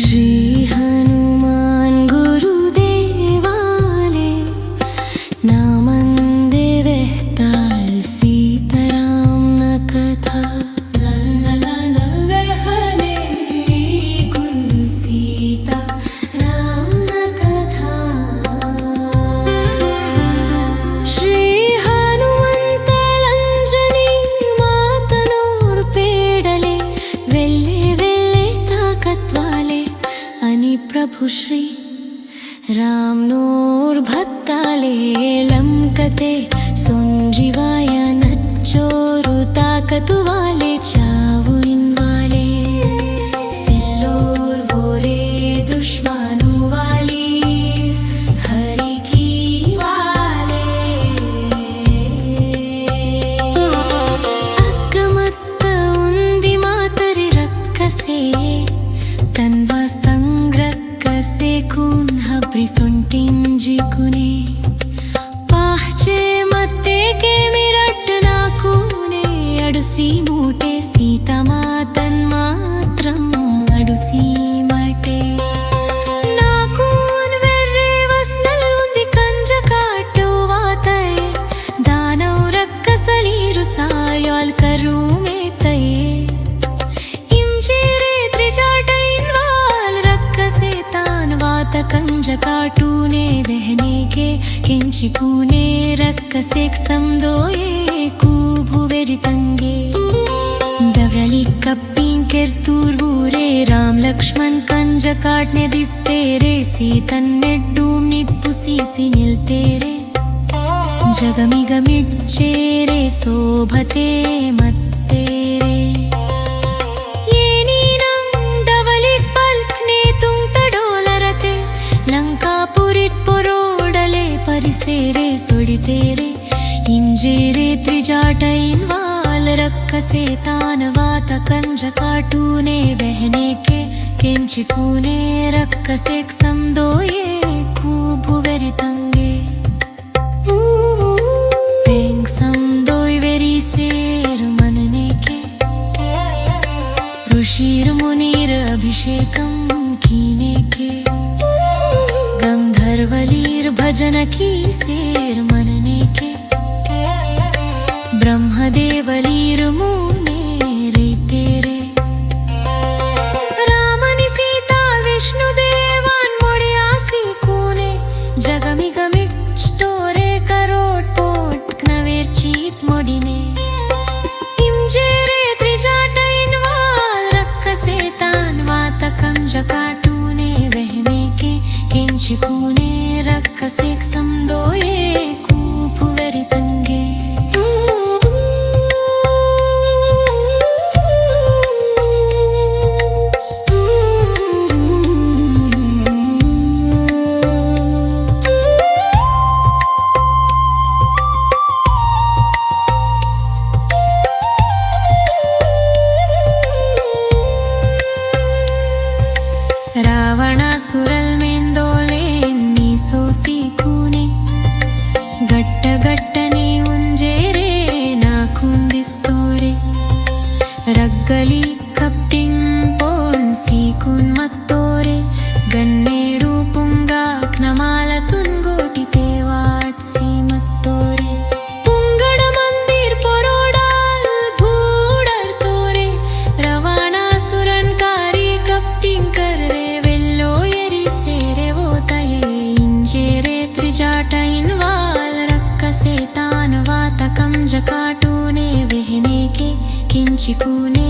श्री हनुमान गुरुदेवाले नामंदे वेहताल सीताराम न कथा वेहने गुरु सीता राम न कथा श्री हनुमंतलंजनी मातनोर पेडले वेल्ले वेल्ले ताकत्वाले अनि प्रभु श्री राम नोर भक्ताले लंकते संजीवाय नच्चोरु ताकतु वाले चावु इनवाले सिल्लोर वोरे दुश्मनु वाली हरि की वाले अक्कमत्त उंदी मातरि रक्कसे तन्वा संग्रक्कसे खून हब्रि सुंटिंजिकुने पाहचे मत्ते के विरट नाकूने अडुसी मूटे सीता मातन मात्रम अडुसी मटे नाकून वेर्रे वस्नल उंदी कंज काटो वातये दानव रक्कसलीरु सायाल करू मेतये इंजेरे त्रिजाटैन वाल रक्कसे तान वात कंज काटूने वहने के किंचिकूने रक्कसेक समदोये कूभुवेरि तंगे दवरली कप्पीं केर्तूर्वूरे राम लक्ष्मण कंज काटने दिस्तेरे सीतन्नेड्डूं निप्पुसीसी निल्तेरे जगमिगमिड्चेरे शोभते मत्तेरे लंकापुरिट पोरोडले परिसेरे सुडितेरे इंजेरे त्रिजाटैन वाल रक्कसे तान वात कंज काटूने बहने के किंचिकूने रक्कसेक समदोये कूभुवेरि तंगे पेंग समदोय वेरी सेर मनने के ऋषिर मुनिर अभिषेकम कीने के गंधर्वलीर भजन की सेर मनने के ब्रह्मदेवलीर मुने रीतेरे रामनि सीता विष्णुदेवान मोड्यासी कूने जगमिगमिट्टोरे करोट पोट knवेर्चीत मोडिने इंजेरे त्रिजाटैन वाल रक्कसे तान वात कंज काटूने वहने के किंचिकूने रक्कसेक समदोये कूभुवेरि तंगे रावणासुरल मेंदोले नी सोसी कूने गट्ट गट्टने उंजेरे नाकुंदिस्तोरे रग्गली कप्टिंग पोण सीकून मत्तोरे गन्नेरू पुंगा knमाल तुनगोटिते वाट्सी मत्तोरे पुंगड मंदिर पोरोडाल भूडर तोरे रावणासुरन कारी कप्टिंग करे त्रिजाटैन वाल रक्कसे तान वात कंज काटूने वहने के किंचिकूने